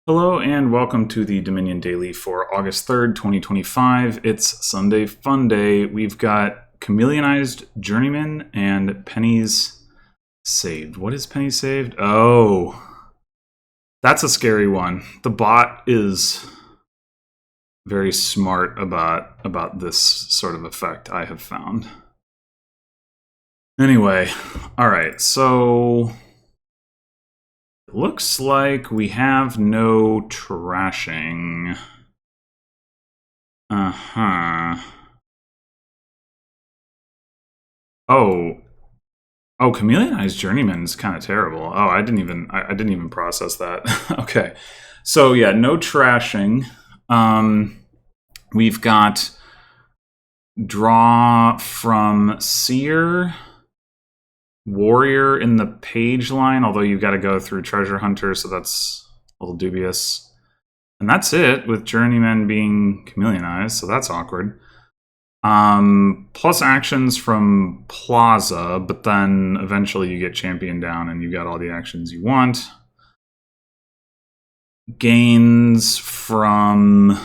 Hello and welcome to the Dominion Daily for August 3rd, 2025. It's Sunday Fun Day. We've got Chameleonized Journeyman and Pennies Saved. What is Pennies Saved? Oh, that's a scary one. The bot is very smart about this sort of effect, I have found. Anyway, all right, so looks like we have no trashing. Uh-huh. Oh. Oh, Chameleonized Journeyman is kind of terrible. Oh, I didn't even process that. Okay. So yeah, no trashing. We've got draw from Seer, Warrior in the page line, although you've got to go through Treasure Hunter, so that's a little dubious. And that's it, with Journeyman being Chameleonized, so that's awkward. Plus actions from Plaza, but then eventually you get Champion down and you got all the actions you want. Gains from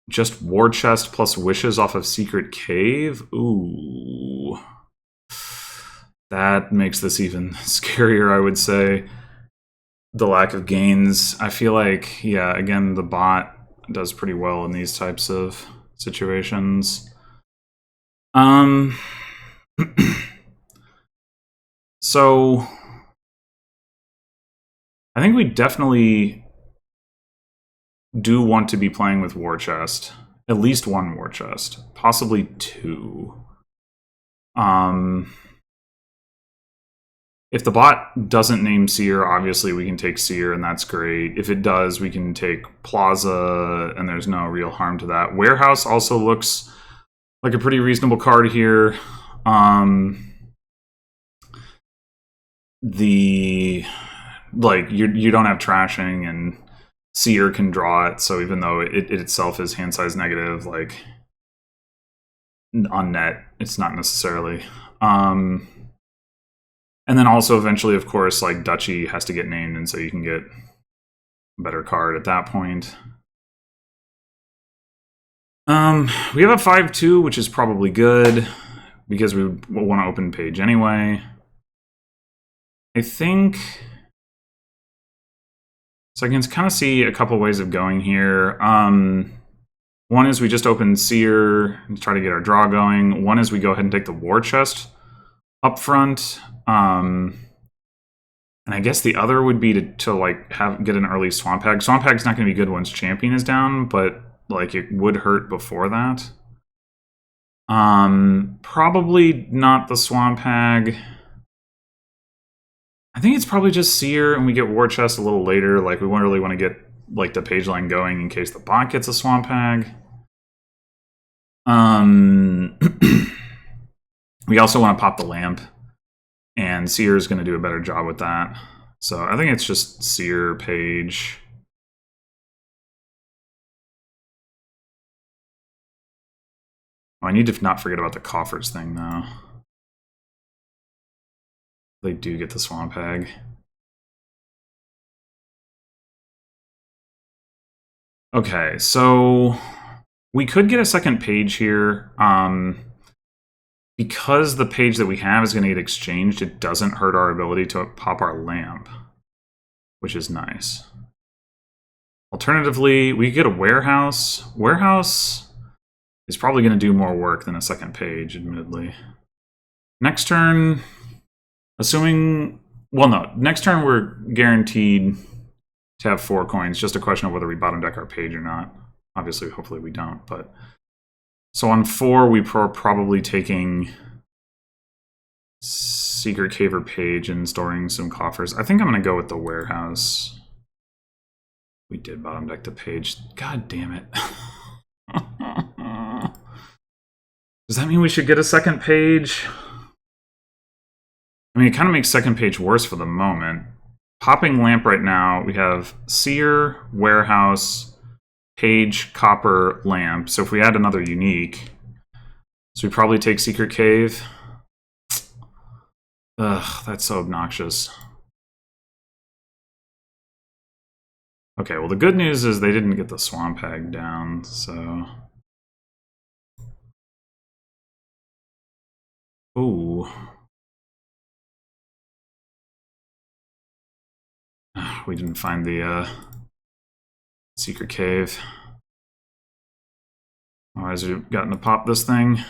just War Chest plus Wishes off of Secret Cave. Ooh. That makes this even scarier, I would say. The lack of gains. I feel like, yeah, again, the bot does pretty well in these types of situations. So I think we definitely do want to be playing with War Chest. At least one War Chest, possibly two. If the bot doesn't name Seer, obviously we can take Seer, and that's great. If it does, we can take Plaza, and there's no real harm to that. Warehouse also looks like a pretty reasonable card here. You don't have trashing, and Seer can draw it, so even though it itself is hand size negative, like on net, it's not necessarily. And then also eventually, of course, like Duchy has to get named, and so you can get a better card at that point. We have a 5-2, which is probably good, because we want to open page anyway. I think... So I can kind of see a couple ways of going here. One is we just open Seer and try to get our draw going. One is we go ahead and take the War Chest up front. And I guess the other would be to get an early Swamp Hag. Swamp Hag's not going to be good once Champion is down, but like it would hurt before that. Probably not the Swamp Hag. I think it's probably just Seer, and we get War Chest a little later. Like we really want to get like the page line going in case the bot gets a Swamp Hag. We also want to pop the lamp, and Seer is going to do a better job with that. So I think it's just Seer page. Oh, I need to not forget about the coffers thing, though. They do get the Swamp Hag. Okay, so we could get a second page here. Because the page that we have is going to get exchanged, it doesn't hurt our ability to pop our lamp, which is nice. Alternatively, we get a Warehouse. Warehouse is probably going to do more work than a second page, admittedly. Next turn, assuming... Well, no. Next turn, we're guaranteed to have 4 coins. Just a question of whether we bottom deck our page or not. Obviously, hopefully we don't, but... So on 4, we are probably taking Secret Caver page and storing some coffers. I think I'm going to go with the Warehouse. We did bottom deck the page. God damn it. Does that mean we should get a second page? I mean, it kind of makes second page worse for the moment. Popping lamp right now, we have Seer, Warehouse, page, copper, lamp. So if we add another unique, so we probably take Secret Cave. Ugh, that's so obnoxious. Okay, well the good news is they didn't get the Swamp Hag down, so... Ooh. We didn't find the secret cave. Otherwise we've gotten to pop this thing.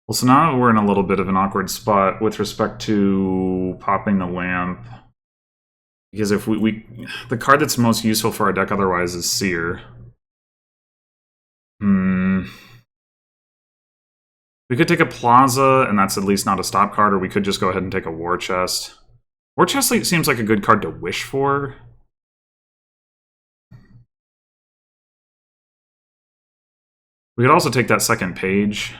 Well, so now we're in a little bit of an awkward spot with respect to popping the lamp. Because if the card that's most useful for our deck otherwise is Seer. We could take a Plaza, and that's at least not a stop card, or we could just go ahead and take a War Chest. War Chest seems like a good card to wish for. We could also take that second page.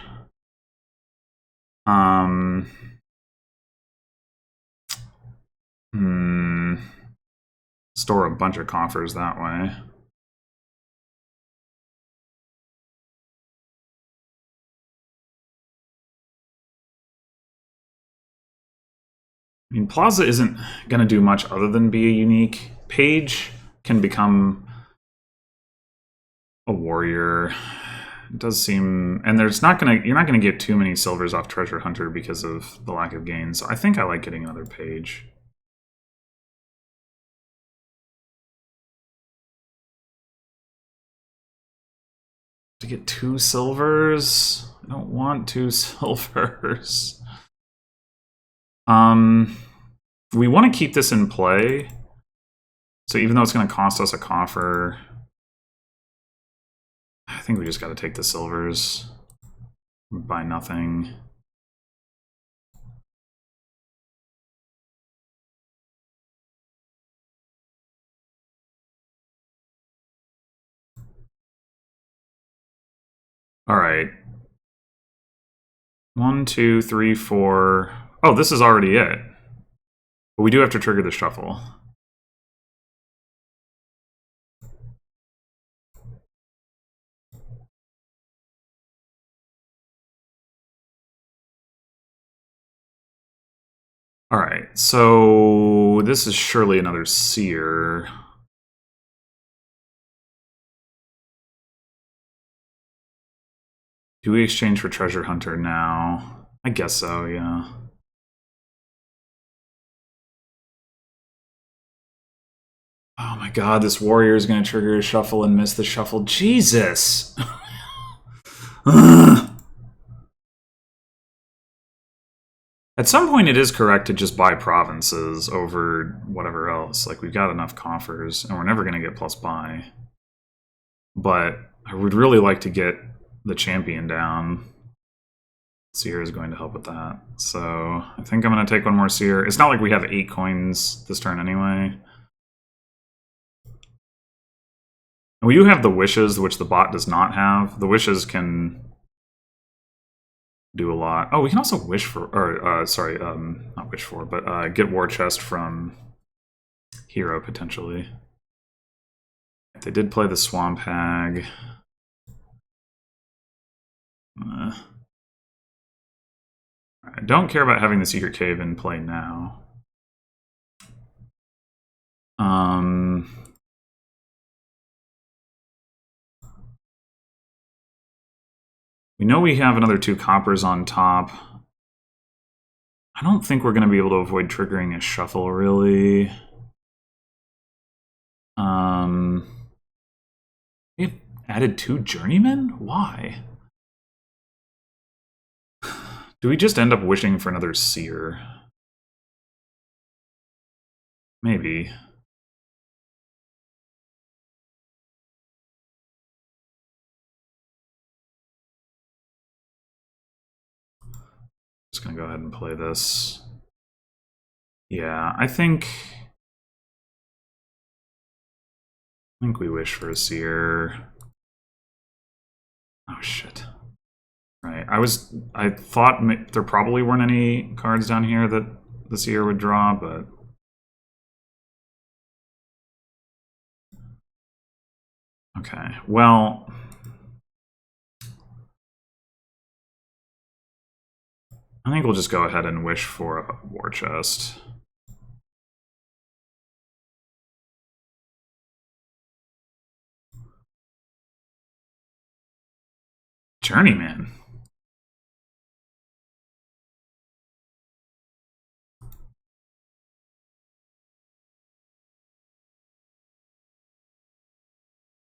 Store a bunch of coffers that way. I mean, Plaza isn't going to do much other than be a unique. Page can become a warrior. It does seem, and you're not gonna get too many silvers off Treasure Hunter because of the lack of gains. So I think I like getting another page. To get 2 silvers? I don't want 2 silvers. We want to keep this in play. So even though it's going to cost us a coffer, I think we just got to take the silvers. Buy nothing. All right. 1, 2, 3, 4. Oh, this is already it. But we do have to trigger the shuffle. Alright, so this is surely another Seer. Do we exchange for Treasure Hunter now? I guess so, yeah. Oh my god, this warrior is going to trigger a shuffle and miss the shuffle. Jesus! At some point, it is correct to just buy provinces over whatever else. Like, we've got enough coffers, and we're never going to get plus buy. But I would really like to get the champion down. Seer is going to help with that. So I think I'm going to take one more Seer. It's not like we have 8 coins this turn anyway. And we do have the Wishes, which the bot does not have. The Wishes can do a lot. Oh, we can also wish for, or sorry, not wish for, but get War Chest from Hero potentially. They did play the Swamp Hag. I don't care about having the Secret Cave in play now. We know we have another 2 coppers on top. I don't think we're going to be able to avoid triggering a shuffle, really. We've added 2 journeymen? Why? Do we just end up wishing for another Seer? Maybe. Just gonna go ahead and play this. Yeah, I think we wish for a Seer. Oh shit. Right. I thought there probably weren't any cards down here that the Seer would draw, but okay. Well, I think we'll just go ahead and wish for a War Chest. Journeyman.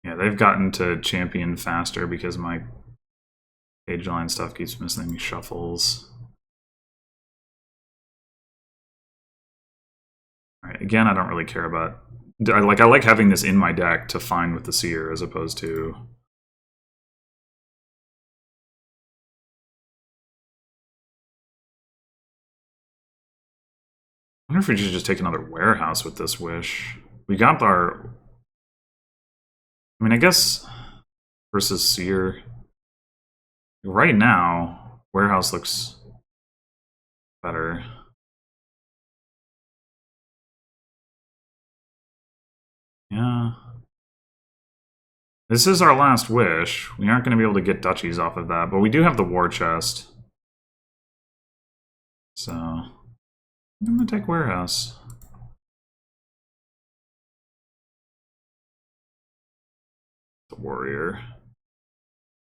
Yeah, they've gotten to champion faster because my page line stuff keeps missing shuffles. All right, again, I don't really care about... I like having this in my deck to find with the Seer as opposed to... I wonder if we should just take another warehouse with this wish. We got our... I mean, I guess versus Seer... Right now, warehouse looks better. Yeah. This is our last wish. We aren't going to be able to get duchies off of that, but we do have the war chest. So, I'm going to take warehouse. The warrior.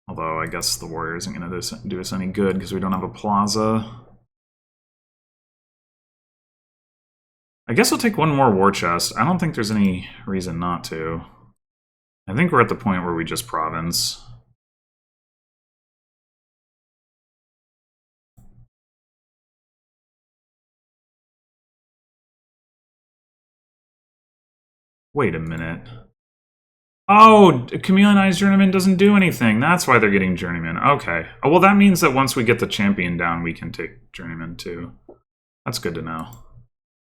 Although, I guess the warrior isn't going to do us any good because we don't have a plaza. I guess we'll take one more war chest. I don't think there's any reason not to. I think we're at the point where we just province. Wait a minute. Oh, Chameleonized Journeyman doesn't do anything. That's why they're getting Journeyman. Okay. Oh, well, that means that once we get the champion down, we can take Journeyman too. That's good to know.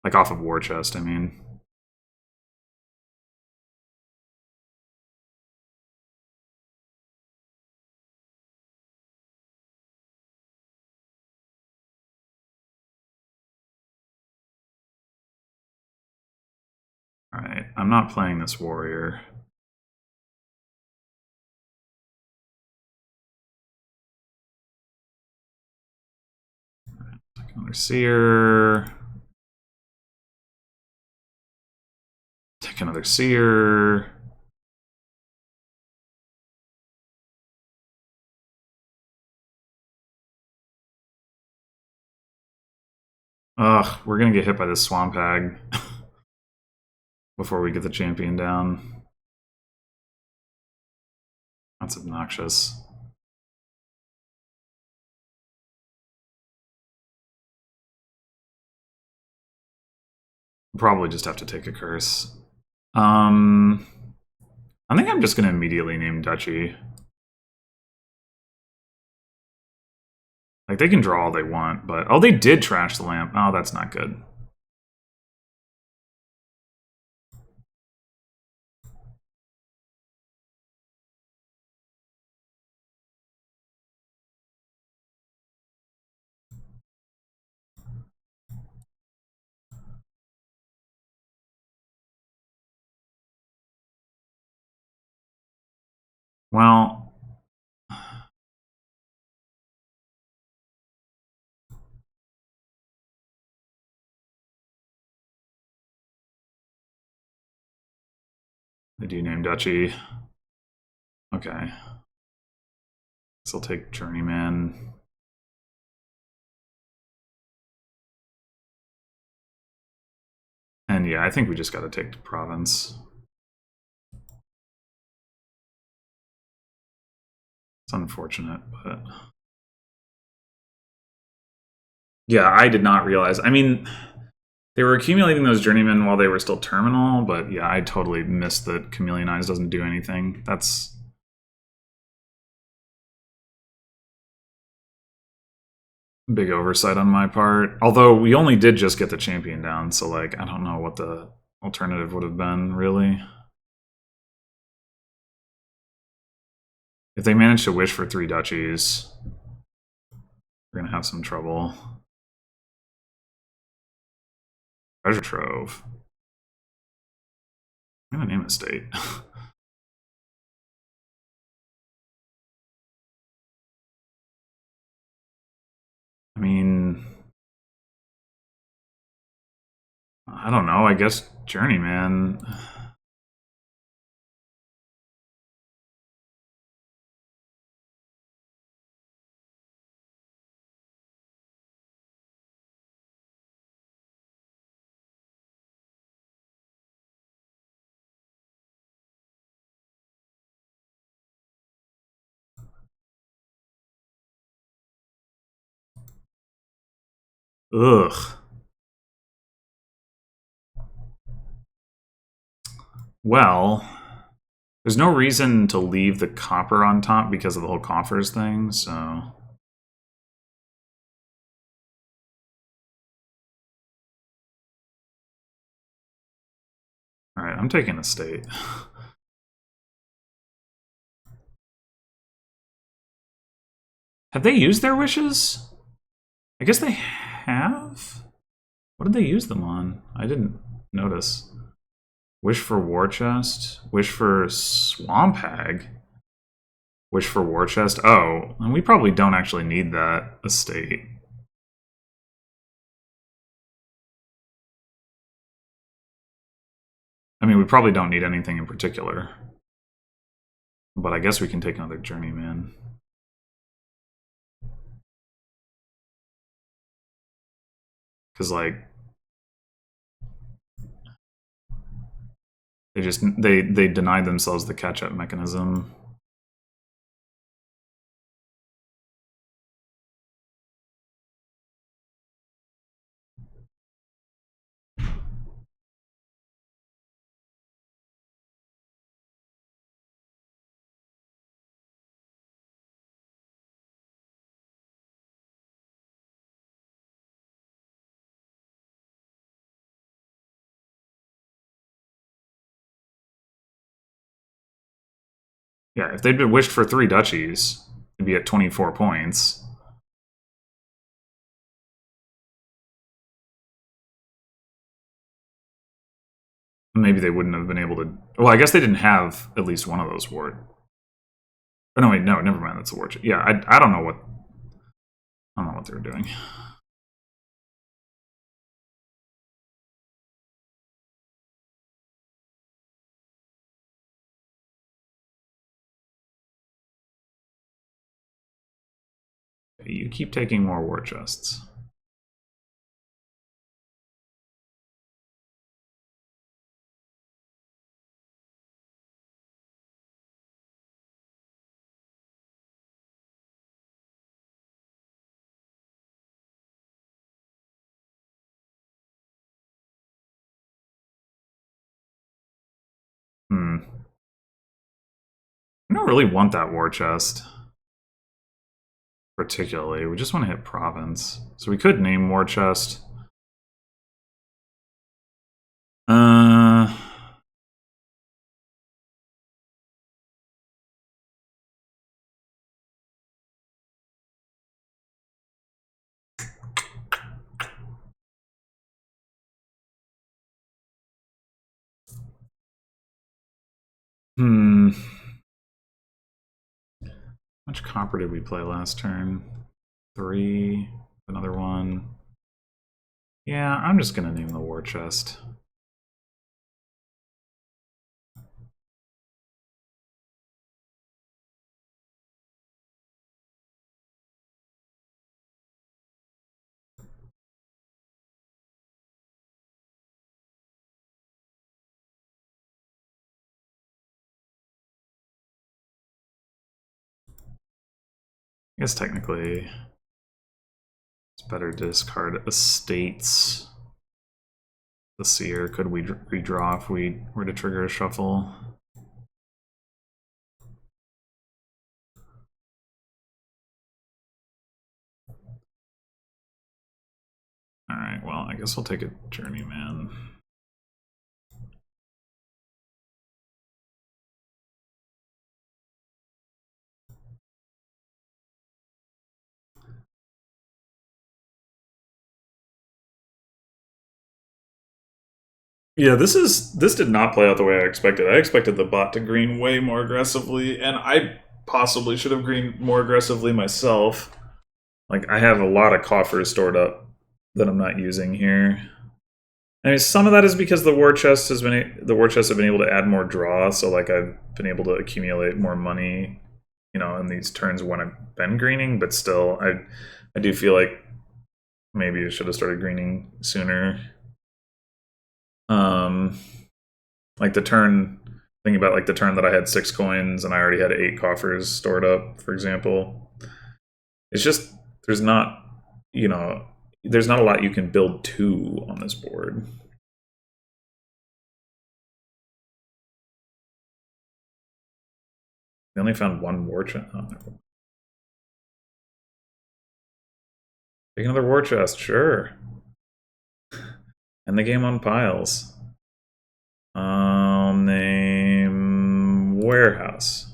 Like off of War Chest, I mean. Alright, I'm not playing this warrior. Take another Seer. Take another Seer. Ugh, we're gonna get hit by this Swamp Hag before we get the champion down. That's obnoxious. Probably just have to take a curse. I think I'm just gonna immediately name Duchy. Like, they can draw all they want, but... Oh, they did trash the lamp. Oh, that's not good. Well... They do name Duchy. Okay. So I'll take Journeyman. And yeah, I think we just gotta take the province. It's unfortunate, but... Yeah, I did not realize. I mean, they were accumulating those journeymen while they were still terminal, but yeah, I totally missed that Chameleon Eyes doesn't do anything. That's... big oversight on my part. Although we only did just get the champion down, so like, I don't know what the alternative would have been, really. If they manage to wish for 3 duchies, we're gonna have some trouble. Treasure Trove. I'm gonna name a state. I mean... I don't know, I guess Journeyman. Ugh. Well, there's no reason to leave the copper on top because of the whole coffers thing, so... Alright, I'm taking a state. Have they used their wishes? I guess they have? What did they use them on? I didn't notice. Wish for War Chest. Wish for Swamp Hag. Wish for War Chest. Oh, and we probably don't actually need that estate. I mean, we probably don't need anything in particular. But I guess we can take another Journeyman. Because, like, they denied themselves the catch-up mechanism. Yeah, if they'd been wished for 3 duchies, it'd be at 24 points. Maybe they wouldn't have been able to... Well, I guess they didn't have at least one of those ward. Oh, no, wait, no, never mind, that's a ward. Yeah, I don't know what... I don't know what they were doing. You keep taking more war chests. I don't really want that war chest. Particularly. We just want to hit province. So we could name war chest. How much copper did we play last turn? 3. Another one. Yeah, I'm just gonna name the war chest. I guess technically it's better to discard estates. The seer, could we redraw if we were to trigger a shuffle? Alright, well, I guess we'll take a Journeyman. Yeah, this did not play out the way I expected. I expected the bot to green way more aggressively, and I possibly should have greened more aggressively myself. Like, I have a lot of coffers stored up that I'm not using here. I mean, some of that is because the war chest have been able to add more draw, so like I've been able to accumulate more money, you know, in these turns when I've been greening. But still, I do feel like maybe I should have started greening sooner. Like the turn, thinking about like the turn that I had 6 coins and I already had 8 coffers stored up, for example. It's just there's not, you know, there's not a lot you can build to on this board. They only found one war chest. Oh, no. Take another war chest, sure. End the game on piles. I'll name warehouse.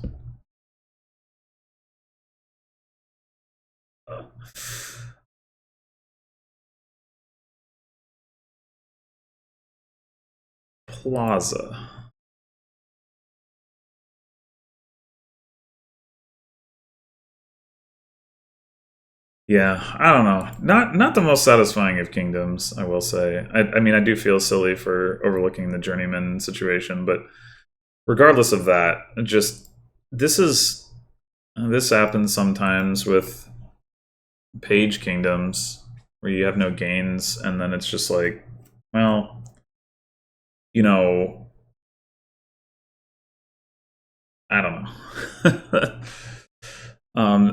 Plaza. Yeah, I don't know. Not the most satisfying of kingdoms, I will say. I mean, I do feel silly for overlooking the journeyman situation, but regardless of that, just this happens sometimes with page kingdoms where you have no gains, and then it's just like, well, you know, I don't know.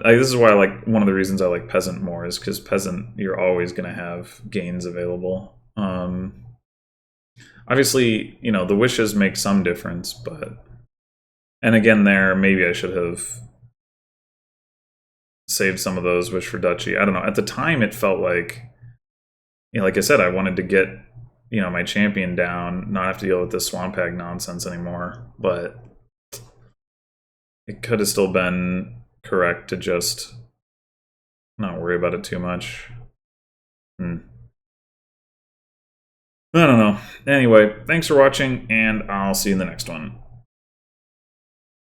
This is why I like, one of the reasons I like peasant more is because peasant, you're always going to have gains available. Obviously, you know, the wishes make some difference, but, and again, there maybe I should have saved some of those wish for duchy. I don't know. At the time, it felt like, you know, like I said, I wanted to get, you know, my champion down, not have to deal with this swamp hag nonsense anymore. But it could have still been correct to just not worry about it too much. I don't know. Anyway, thanks for watching, and I'll see you in the next one.